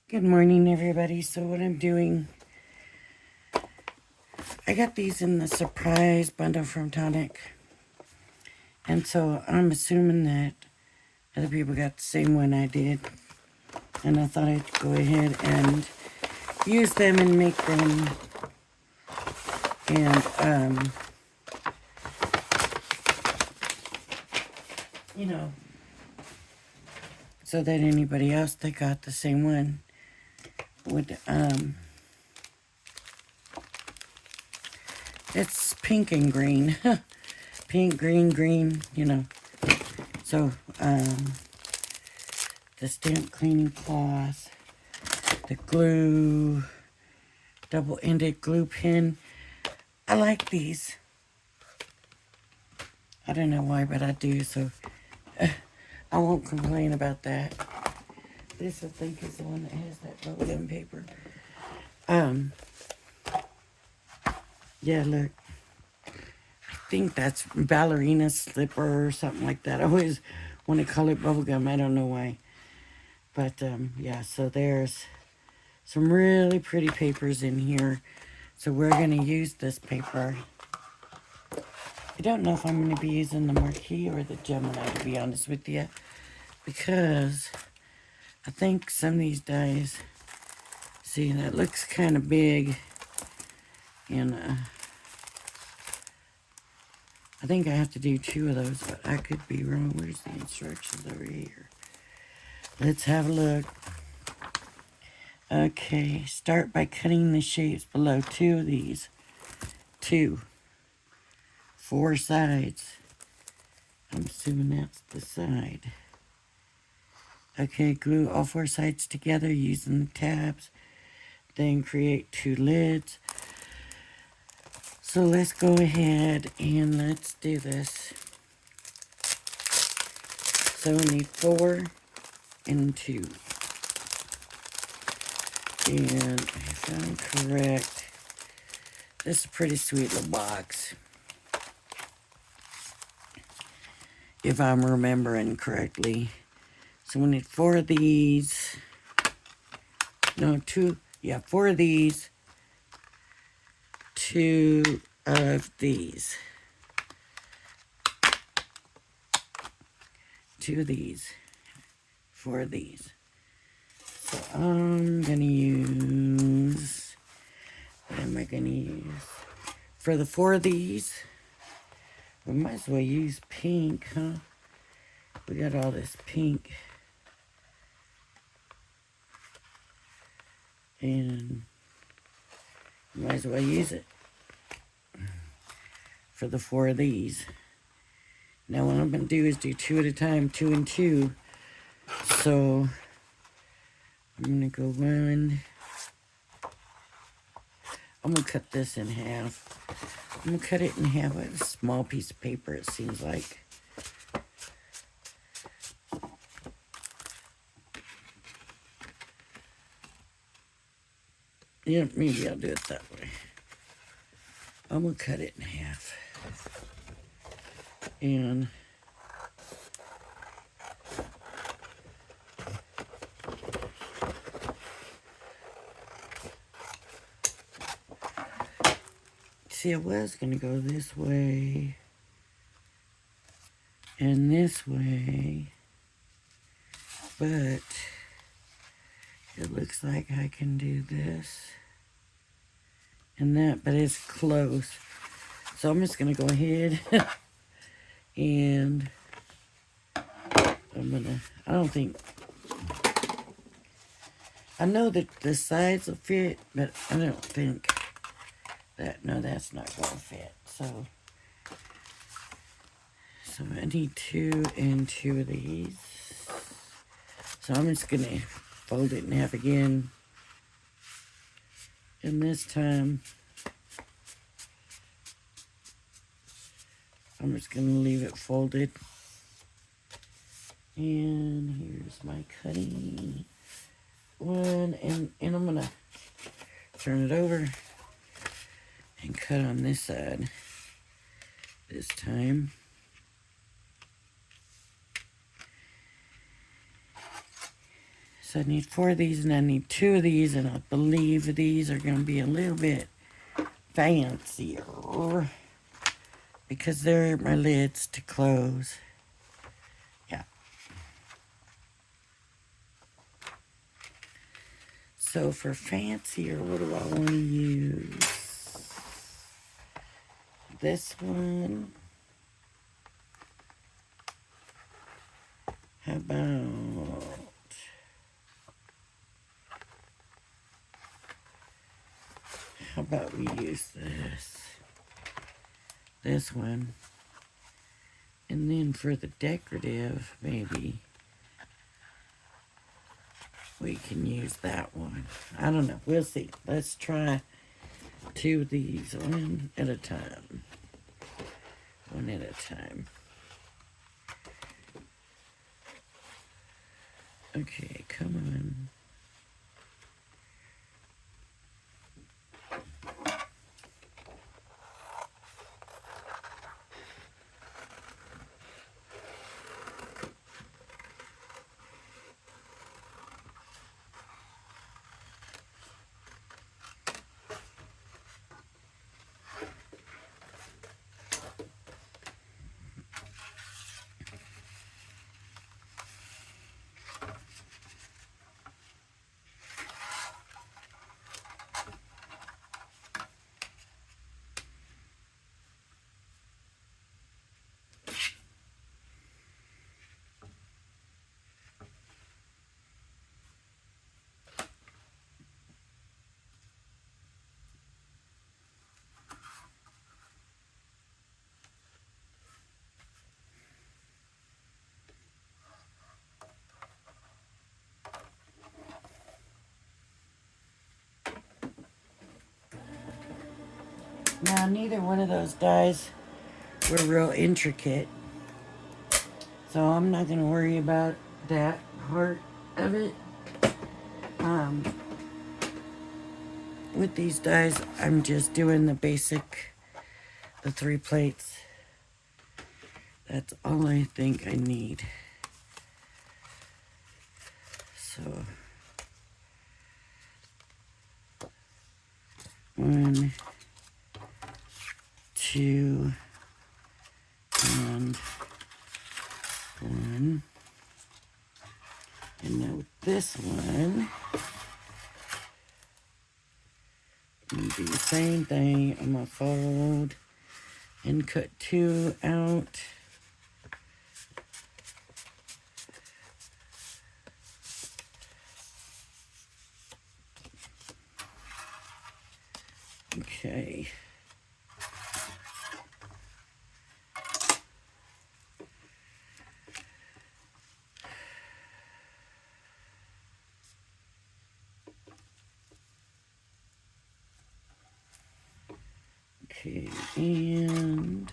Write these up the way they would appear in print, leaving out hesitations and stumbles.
Good morning, everybody. So what I'm doing, I got these in the surprise bundle from Tonic. And so I'm assuming that other people got the same one I did. And I thought I'd go ahead and use them and make them. And, you know, so that anybody else that got the same one would, it's pink and green. Pink, green, green, So, the stamp cleaning cloth, the glue, double-ended glue pen. I like these. I don't know why, but I do, so I won't complain about that. This, I think, is the one that has that bubblegum paper. Yeah, look. I think that's ballerina slipper or something like that. I always want to call it bubblegum. I don't know why. But, yeah, so there's some really pretty papers in here. So we're going to use this paper. I don't know if I'm going to be using the Marquee or the Gemini, to be honest with you. Because I think some of these dies, see, that looks kind of big. And I think I have to do 2 of those, but I could be wrong. Where's the instructions over here? Let's have a look. Okay, start by cutting the shapes below 2 of these. 2. 4 sides. I'm assuming that's the side. Okay, glue all 4 sides together using the tabs. Then create 2 lids. So let's go ahead and let's do this. So we need 4 and 2. And if I'm correct, this is a pretty sweet little box. If I'm remembering correctly. So we need 4 of these. No, 2. Yeah, 4 of these. 2 of these. 2 of these. 4 of these. So I'm going to use, what am I going to use? For the 4 of these, we might as well use pink, huh? We got all this pink. And might as well use it for the 4 of these. Now what I'm going to do is do 2 at a time, 2 and 2. So I'm going to go 1. I'm going to cut this in half. I'm going to cut it in half with a small piece of paper, it seems like. Yeah, maybe I'll do it that way. I'm going to cut it in half. And see, I was going to go this way and this way, but it looks like I can do this and that, but it's close. So I'm just going to go ahead and I don't think, I know that the sides will fit, but I don't think that, no, that's not going to fit. So I need 2 and 2 of these. So I'm just going to fold it in half again. And this time, I'm just going to leave it folded. And here's my cutting one. And I'm going to turn it over and cut on this side this time. So I need 4 of these and I need 2 of these, and I believe these are going to be a little bit fancier because they're my lids to close. Yeah. So for fancier, what do I want to use? This one. How about we use this one, and then for the decorative, maybe we can use that one. I don't know. We'll see. Let's try 2 of these, one at a time. One at a time. Okay, come on. Now, neither one of those dies were real intricate, so I'm not going to worry about that part of it. With these dies, I'm just doing the basic, the 3 plates. That's all I think I need. So, 1, 2, and 1. And now with this one, I'm going to do the same thing. I'm going to fold and cut 2 out. Okay. Okay, and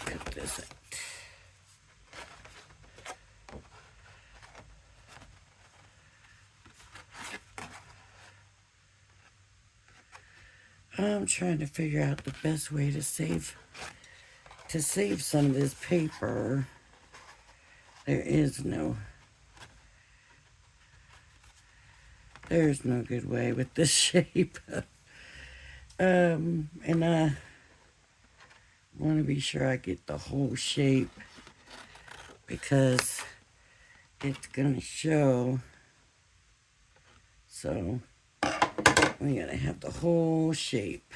cut this out. I'm trying to figure out the best way to save some of this paper. There's no good way with this shape. And I want to be sure I get the whole shape because it's gonna show. So we gotta have the whole shape.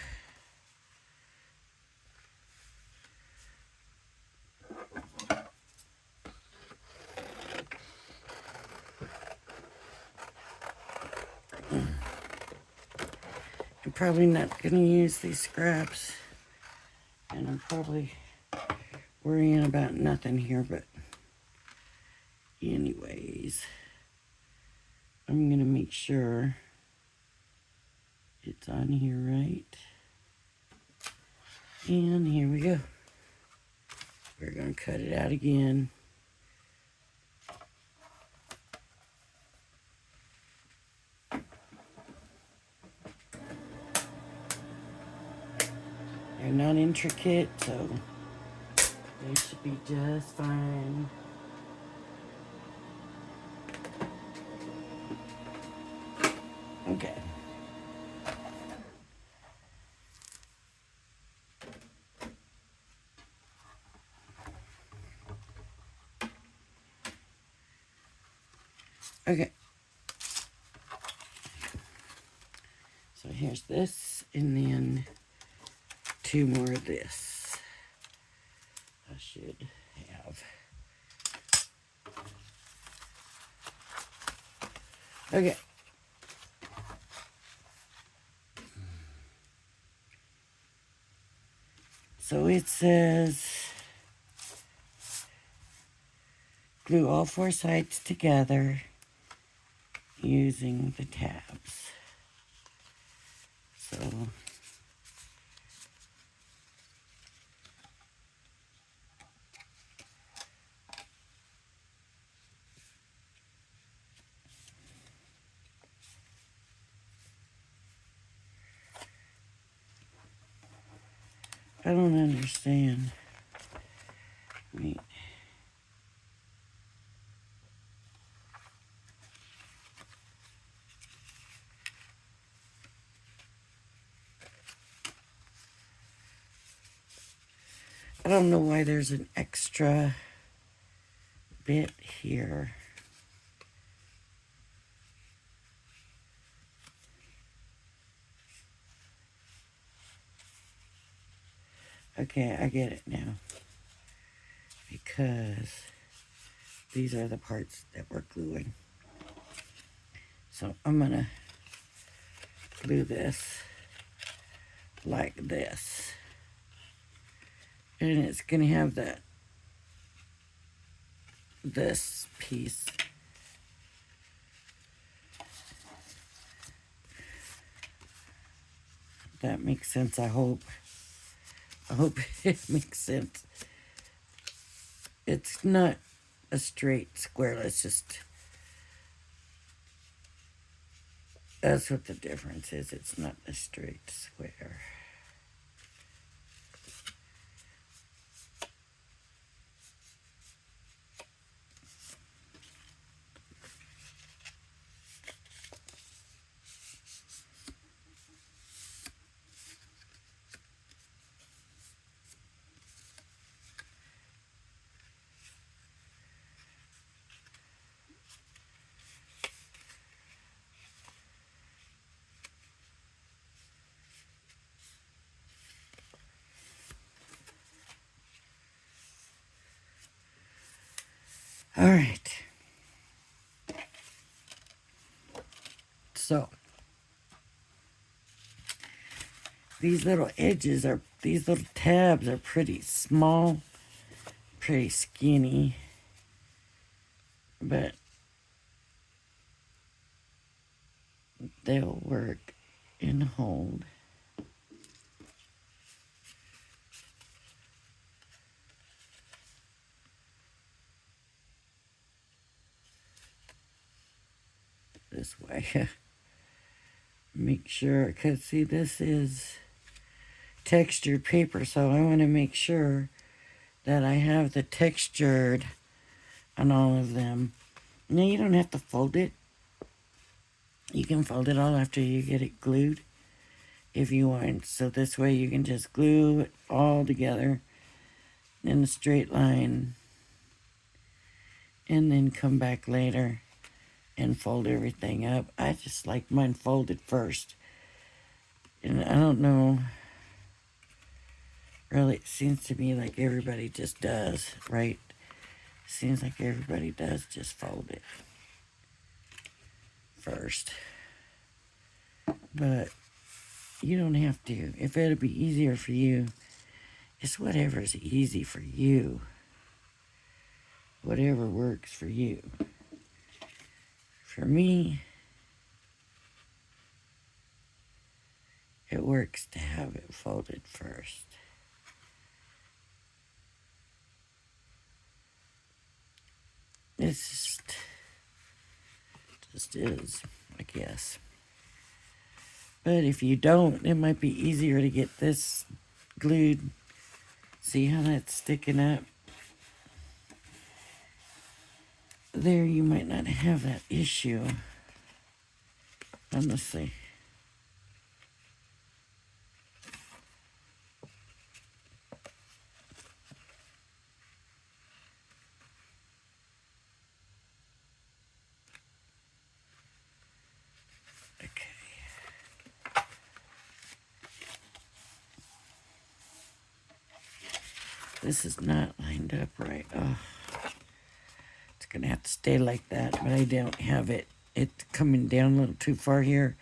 I'm probably not gonna use these scraps, and I'm probably worrying about nothing here, but anyways, I'm gonna make sure it's on here right. And here we go. We're gonna cut it out again. They're not intricate, so They should be just fine. Okay. Okay. So here's this, and then 2 more of this. I should have. Okay. So it says glue all 4 sides together using the tabs. So I don't understand. Wait. I don't know why there's an extra bit here. Okay, I get it now. Because these are the parts that we're gluing. So I'm going to glue this like this. And it's going to have this piece. That makes sense, I hope. I hope it makes sense. It's not a straight square. Let's just... That's what the difference is. It's not a straight square. All right. So, these little edges are, these little tabs are pretty small, pretty skinny, but they'll work and hold. This way. Make sure, because see, this is textured paper, so I want to make sure that I have the textured on all of them. Now, you don't have to fold it. You can fold it all after you get it glued if you want. So this way you can just glue it all together in a straight line and then come back later and fold everything up. I just like mine folded first. And I don't know, really, it seems to me like everybody just does, right? Seems like everybody does just fold it first. But you don't have to. If it'll be easier for you, it's whatever's easy for you. Whatever works for you. For me, it works to have it folded first. It's just is, I guess. But if you don't, it might be easier to get this glued See how that's sticking up? There you might not have that issue. Honestly. Okay. This is not lined up right. Oh, it's going to have to stay like that, but I don't have it. It's coming down a little too far here,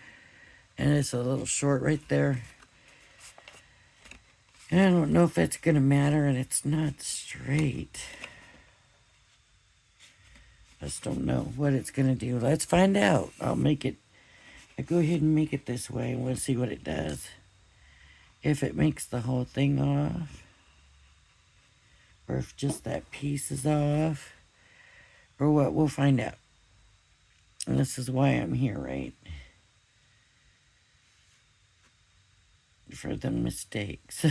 and it's a little short right there. And I don't know if that's going to matter, and it's not straight. I just don't know what it's going to do. Let's find out. I'll go ahead and make it this way, and we'll see what it does. If it makes the whole thing off, or if just that piece is off, or what, we'll find out. And this is why I'm here, right? For the mistakes.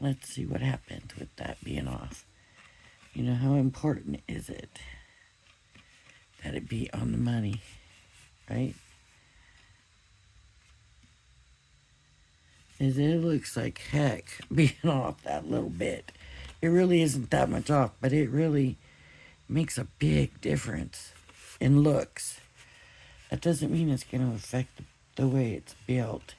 Let's see what happens with that being off. You know, how important is it that it be on the money, right? It looks like heck being off that little bit. It really isn't that much off, but it really makes a big difference in looks. That doesn't mean it's going to affect the way it's built.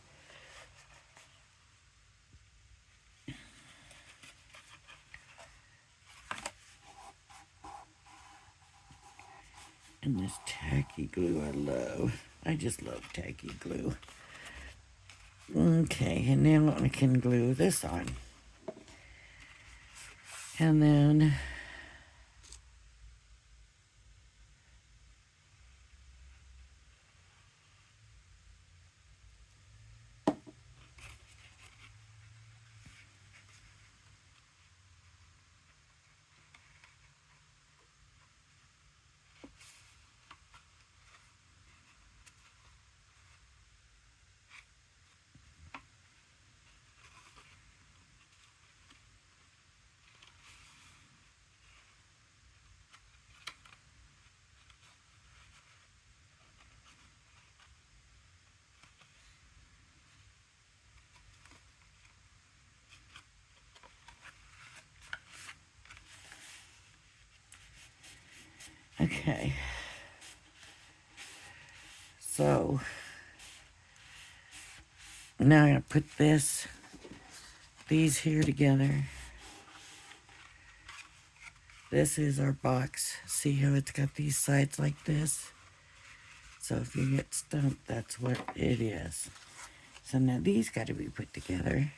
And this tacky glue I love. I just love tacky glue. Okay, and now I can glue this on. And then okay. So now I'm going to put these here together. This is our box. See how it's got these sides like this? So if you get stumped, that's what it is. So now these got to be put together.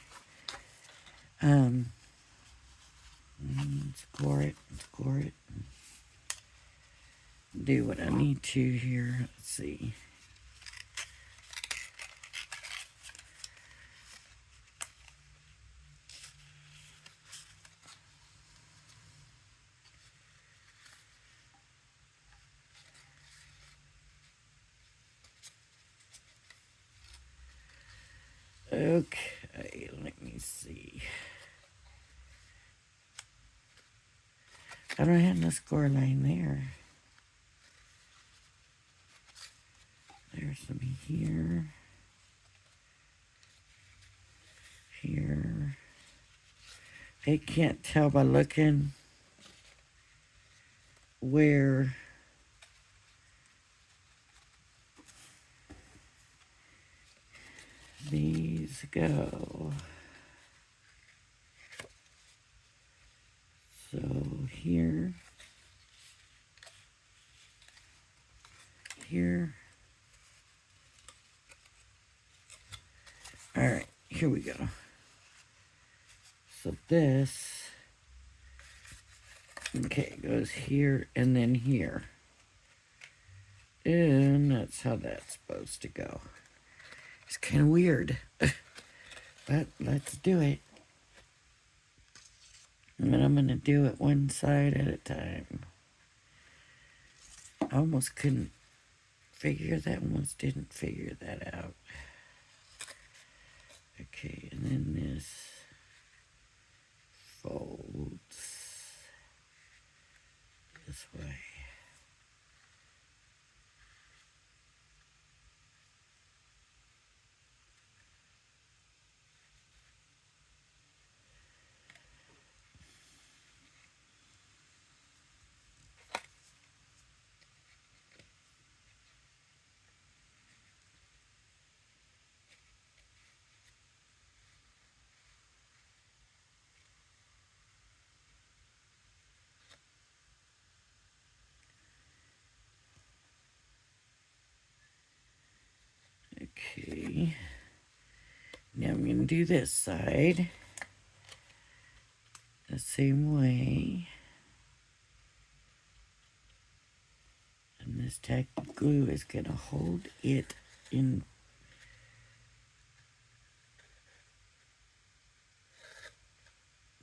Score it. Do what I need to here. Let's see. Okay, let me see. I don't have no score line there. There's some here. Here. I can't tell by looking where these go. So here, all right, here we go. So this, okay, goes here and then here. And that's how that's supposed to go. It's kind of weird, but let's do it. And I'm going to do it one side at a time. I almost couldn't figure that, almost didn't figure that out. Okay, and then this folds this way. Okay, now I'm going to do this side the same way. And this tacky glue is going to hold it in.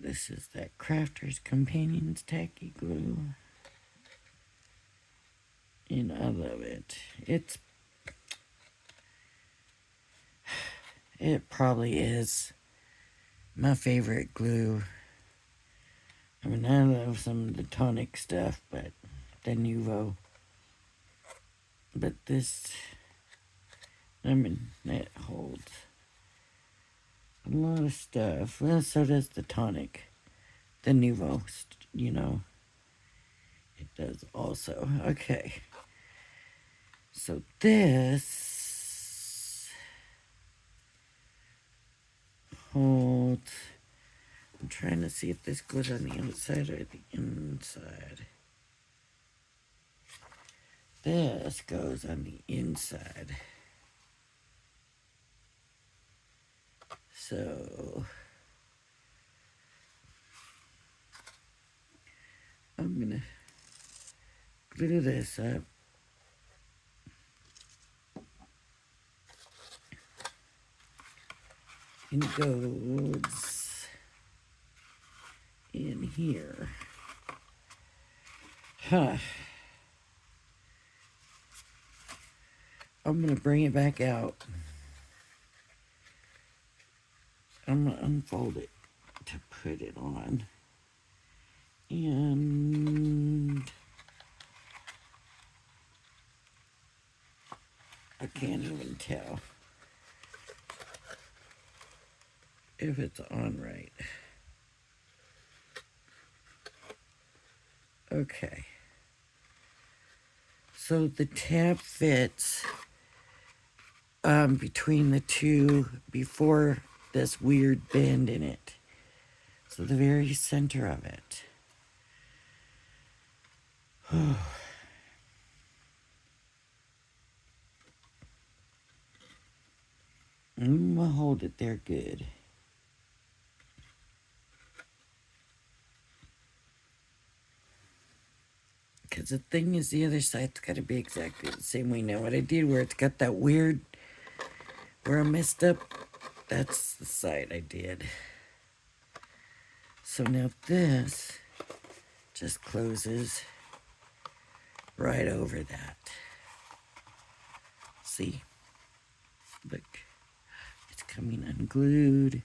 This is that Crafter's Companions tacky glue. And I love it. It probably is my favorite glue. I mean, I love some of the Tonic stuff, but the Nuvo. But this, I mean, it holds a lot of stuff. Well, so does the Tonic. The Nuvo, you know, it does also. Okay. So this holds. I'm trying to see if this goes on the outside or the inside. This goes on the inside. So I'm gonna glue this up. And it goes in here. Huh. I'm gonna bring it back out. I'm gonna unfold it to put it on. And I can't even tell if it's on right. Okay. So the tab fits between the two before this weird bend in it. So the very center of it. I'm gonna hold it there good. Because the thing is, the other side's got to be exactly the same way. Now, what I did where it's got that weird, where I messed up, that's the side I did. So now this just closes right over that. See? Look, it's coming unglued.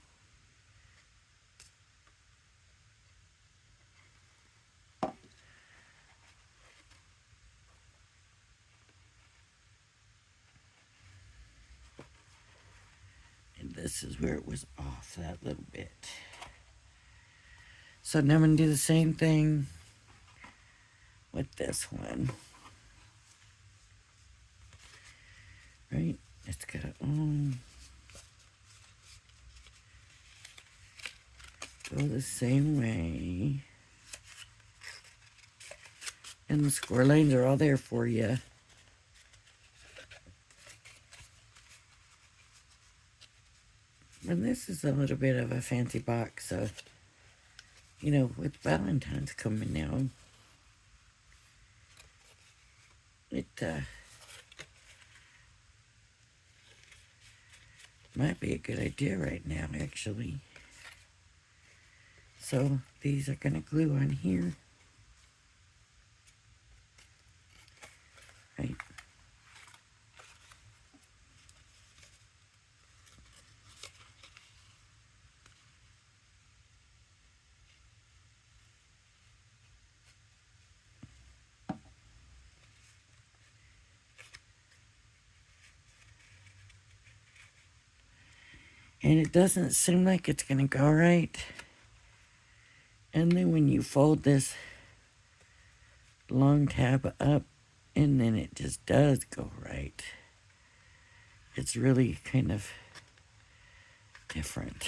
And this is where it was off that little bit. So now I'm going to do the same thing with this one. Right? It's got to go the same way. And the score lines are all there for you. And this is a little bit of a fancy box, so, you know, with Valentine's coming now, it might be a good idea right now, actually. So these are going to glue on here. Right. And it doesn't seem like it's going to go right. And then when you fold this long tab up, and then it just does go right. It's really kind of different.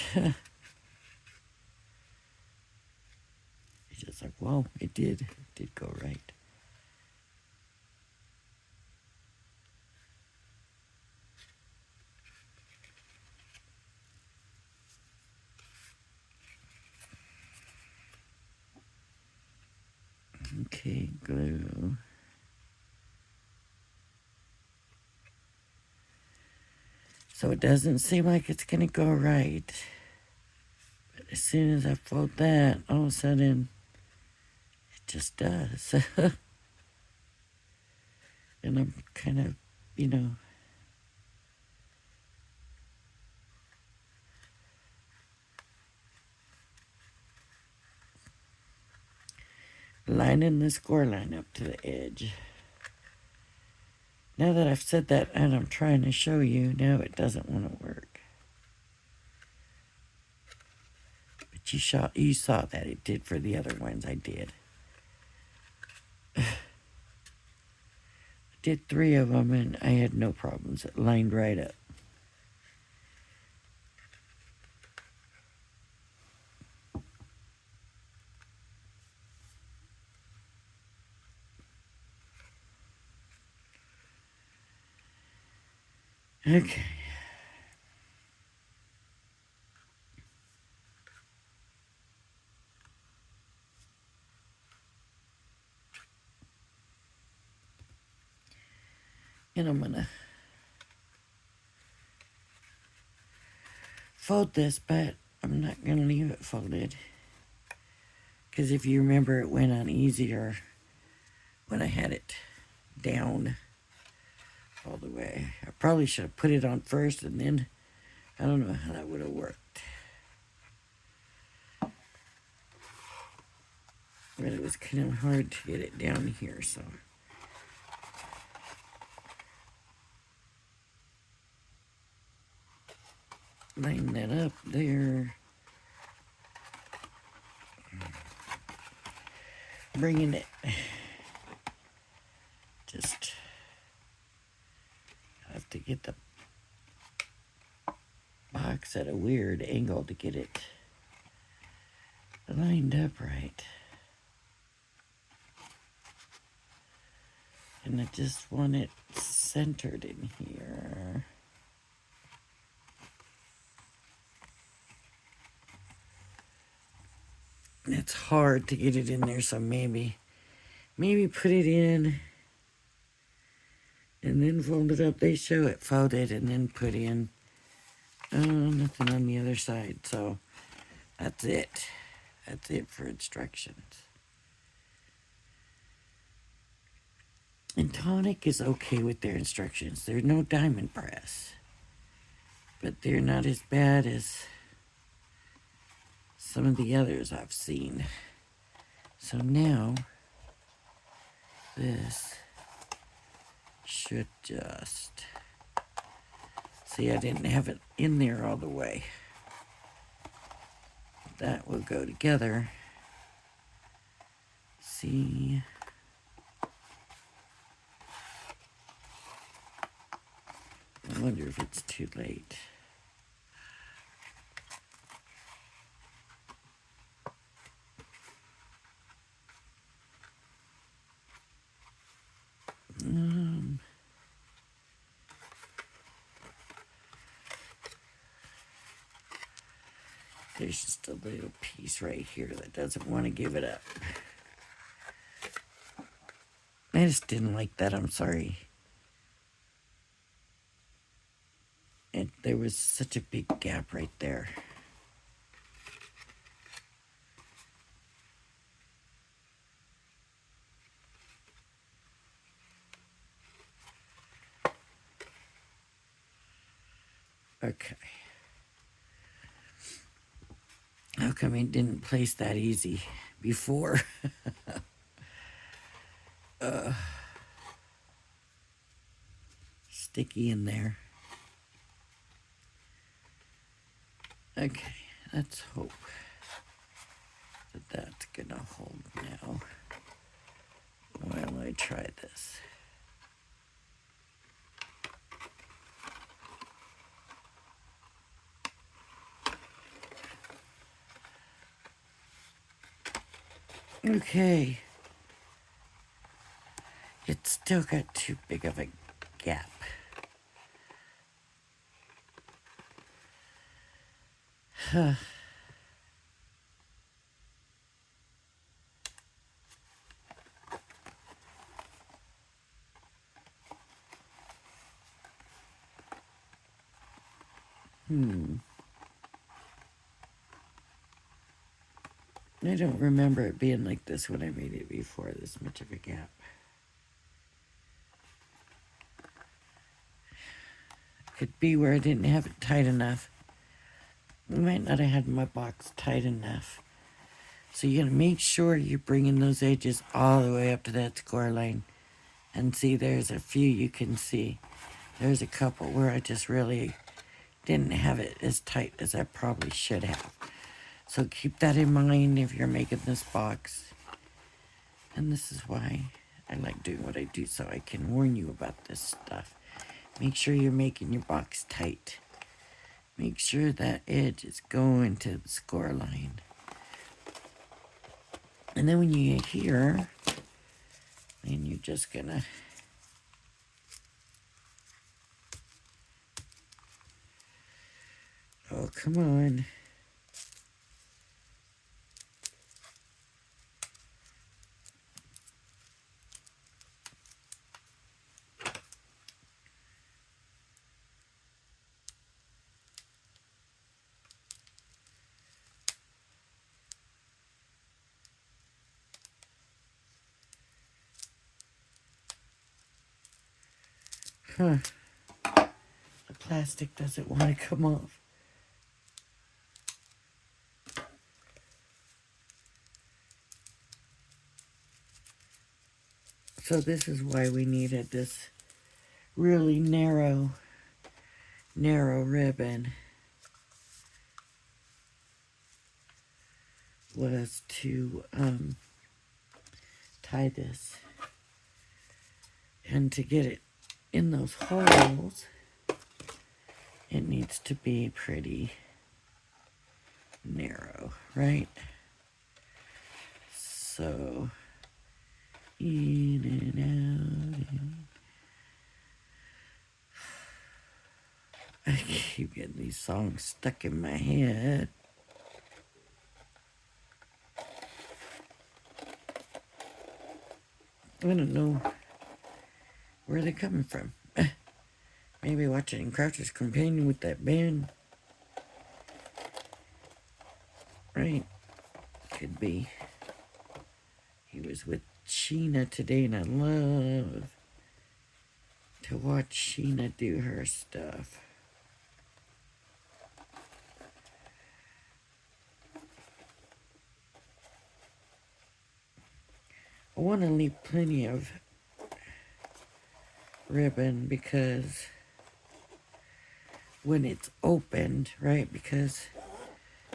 It's just like, whoa, it did go right. Okay, glue. So it doesn't seem like it's gonna go right. But as soon as I fold that, all of a sudden, it just does. And I'm kind of, you know, lining the score line up to the edge. Now that I've said that and I'm trying to show you, now it doesn't want to work. But you saw that it did for the other ones I did. I did 3 of them and I had no problems. It lined right up. Okay. And I'm gonna fold this, but I'm not gonna leave it folded. Because if you remember, it went on easier when I had it down all the way. I probably should have put it on first and then, I don't know how that would have worked. But it was kind of hard to get it down here, so. Line that up there. Bringing it. Just have to get the box at a weird angle to get it lined up right. And I just want it centered in here. It's hard to get it in there, so maybe put it in and then fold it up. They show it folded and then put in. Oh, nothing on the other side, so that's it. That's it for instructions. And Tonic is okay with their instructions. They're no diamond press, but they're not as bad as some of the others I've seen. So now, this should just... See, I didn't have it in there all the way. That will go together. See... I wonder if it's too late. There's just a little piece right here that doesn't want to give it up. I just didn't like that, I'm sorry. And there was such a big gap right there. Okay. How come he didn't place that easy before? Sticky in there. Okay, let's hope that that's gonna hold now while I try this. Okay. It's still got too big of a gap. I don't remember it being like this when I made it before, this much of a gap. Could be where I didn't have it tight enough. I might not have had my box tight enough. So you gotta make sure you're bringing those edges all the way up to that score line. And see, there's a few you can see. There's a couple where I just really didn't have it as tight as I probably should have. So keep that in mind if you're making this box. And this is why I like doing what I do, so I can warn you about this stuff. Make sure you're making your box tight. Make sure that edge is going to the score line. And then when you get here, then you're just gonna oh, come on. Huh. The plastic doesn't want to come off. So this is why we needed this really narrow ribbon, was to tie this. And to get it in those holes, it needs to be pretty narrow, right? So, in and out. I keep getting these songs stuck in my head. I don't know where they're coming from. Maybe watching Croucher's Companion with that band. Right? Could be. He was with Sheena today, and I love to watch Sheena do her stuff. I want to leave plenty of ribbon because when it's opened, right, because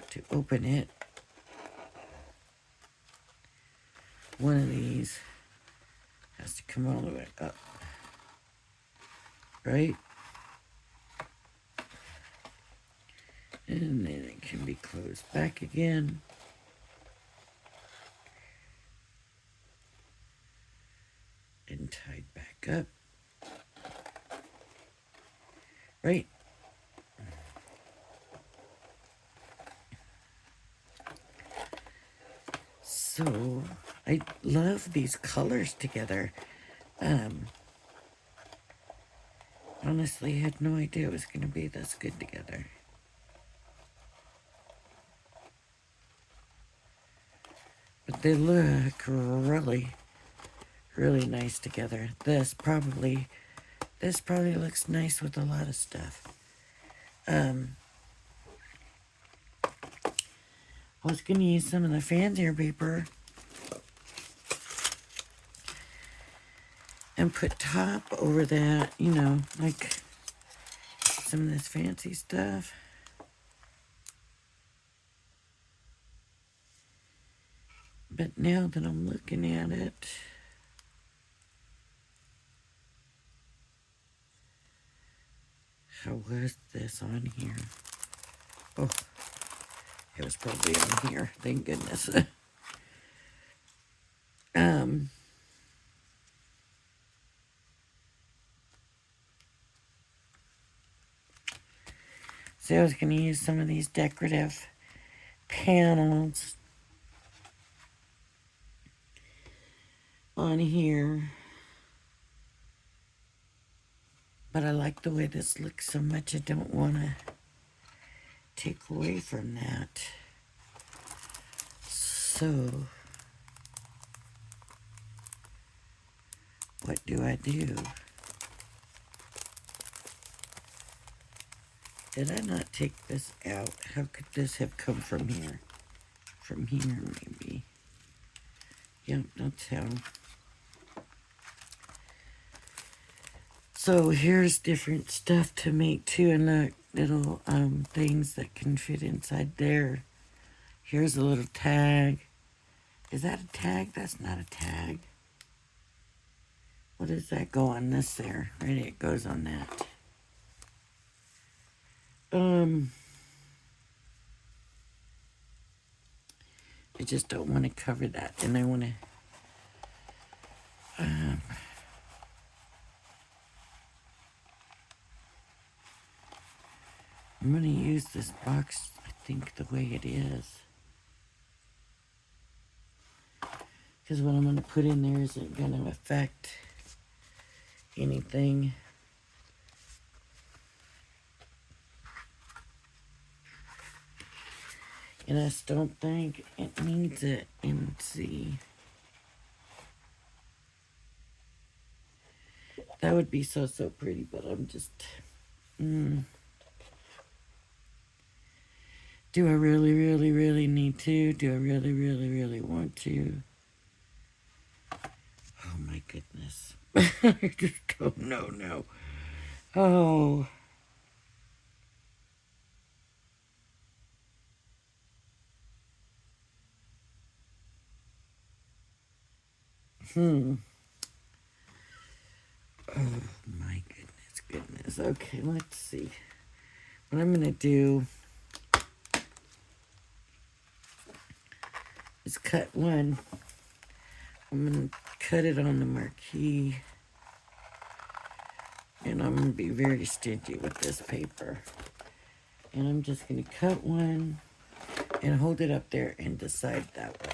to open it, one of these has to come all the way up, right? And then it can be closed back again. And tied back up. Right? So, I love these colors together. Honestly, I had no idea it was going to be this good together. But they look really, really nice together. This probably looks nice with a lot of stuff. I was going to use some of the fancier paper and put top over that, you know, like some of this fancy stuff. But now that I'm looking at it, how was this on here? Oh, it was probably on here. Thank goodness. um, so I was going to use some of these decorative panels on here. But I like the way this looks so much, I don't want to take away from that. So, what do I do? Did I not take this out? How could this have come from here? From here, maybe. Yep, that's how. So here's different stuff to make too, and look, little things that can fit inside there. Here's a little tag. Is that a tag? That's not a tag. What does that go on this there? Right, it goes on that. I just don't want to cover that, and I want to I'm going to use this box, I think, the way it is. Because what I'm going to put in there isn't going to affect anything. And I just don't think it needs it. And see. That would be so pretty, but I'm just... Do I really need to? Do I really want to? Oh my goodness. I just don't know now. Oh. Oh my goodness. Okay, let's see. What I'm gonna do is cut one. I'm gonna cut it on the marquee. And I'm gonna be very stingy with this paper. And I'm just gonna cut one and hold it up there and decide that way.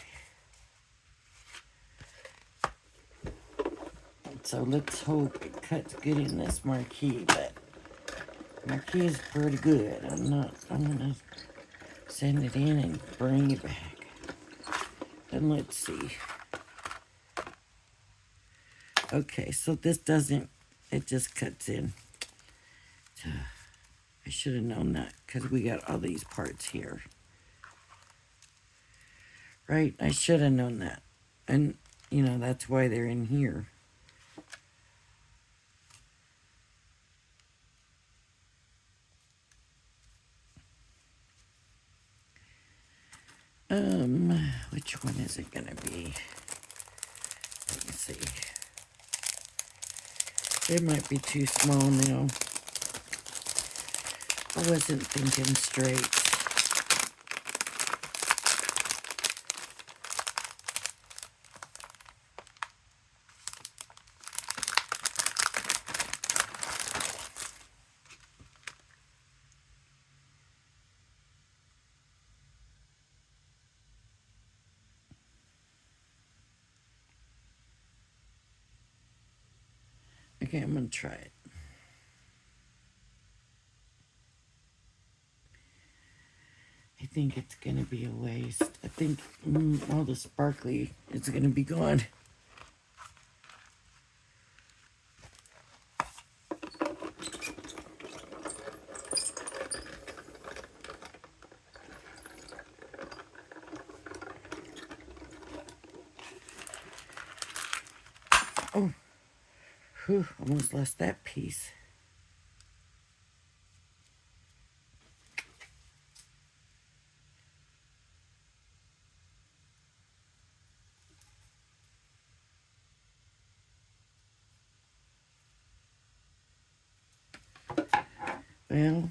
So let's hope it cuts good in this marquee, but marquee is pretty good. I'm gonna send it in and bring it back. And let's see. Okay, so this doesn't, it just cuts in. I should have known that because we got all these parts here. Right? I should have known that. And, you know, that's why they're in here. Which one is it gonna be? Let me see. It might be too small now. I wasn't thinking straight. Okay, I'm gonna try it. I think it's gonna be a waste. I think all the sparkly is gonna be gone. Oh, whew, almost lost that piece. Well,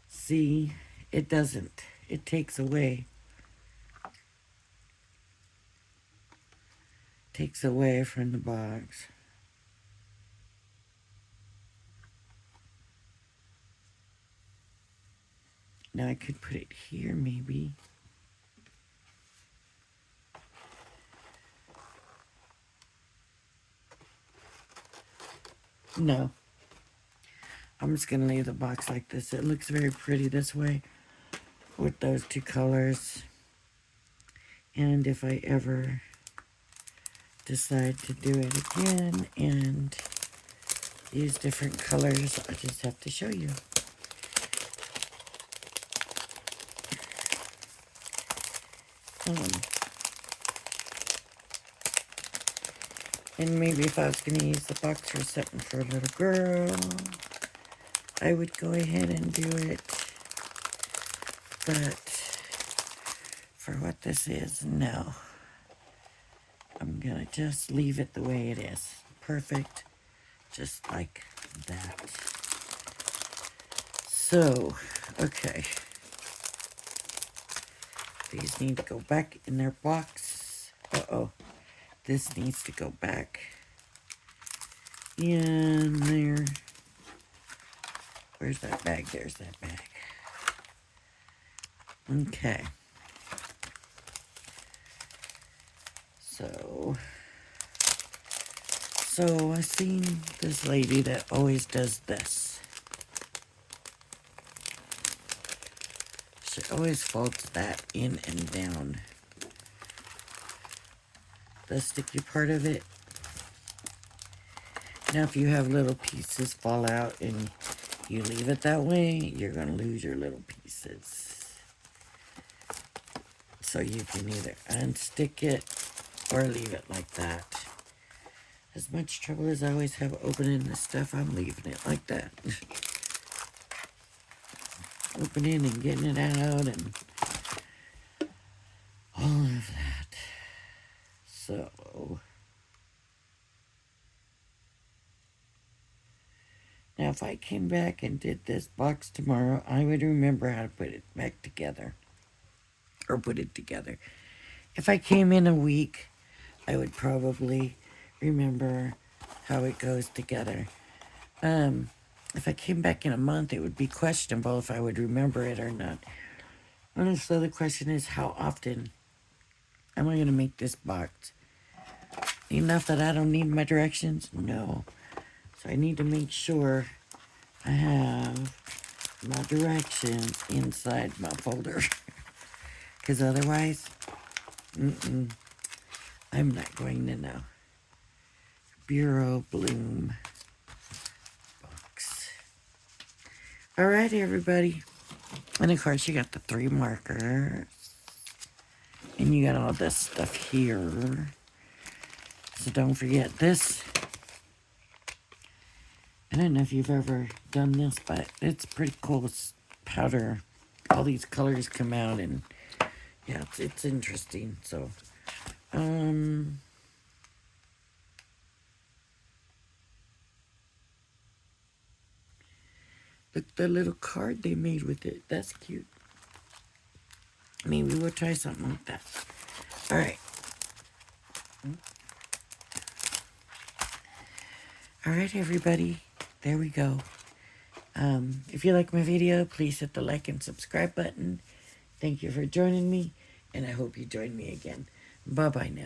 see, it doesn't. It takes away. Takes away from the box. Now I could put it here maybe. No. I'm just going to leave the box like this. It looks very pretty this way with those two colors. And if I ever decide to do it again and use different colors, I just have to show you. And maybe if I was going to use the box for something for a little girl, I would go ahead and do it. But for what this is, no. I'm going to just leave it the way it is. Perfect. Just like that. So, okay. These need to go back in their box. Uh-oh. This needs to go back in there. Where's that bag? There's that bag. Okay. So I seen this lady that always does this. She always folds that in and down. The sticky part of it. Now if you have little pieces fall out and you leave it that way, you're going to lose your little pieces. So you can either unstick it or leave it like that. As much trouble as I always have opening this stuff, I'm leaving it like that. Opening and getting it out and all of that. So now if I came back and did this box tomorrow, I would remember how to put it back together. Or put it together. If I came in a week, I would probably remember how it goes together. If I came back in a month, it would be questionable if I would remember it or not. And so the question is, how often am I going to make this box? Enough that I don't need my directions? No. So I need to make sure I have my directions inside my folder. Because otherwise, I'm not going to know. Bureau Bloom box. Alright, everybody. And of course, you got the 3 markers. And you got all this stuff here. So don't forget this. I don't know if you've ever done this, but it's pretty cool powder. All these colors come out and yeah, it's interesting. So, look, the little card they made with it. That's cute. Maybe we'll try something like that. All right. All right, everybody. There we go. If you like my video, please hit the like and subscribe button. Thank you for joining me, and I hope you join me again. Bye-bye now.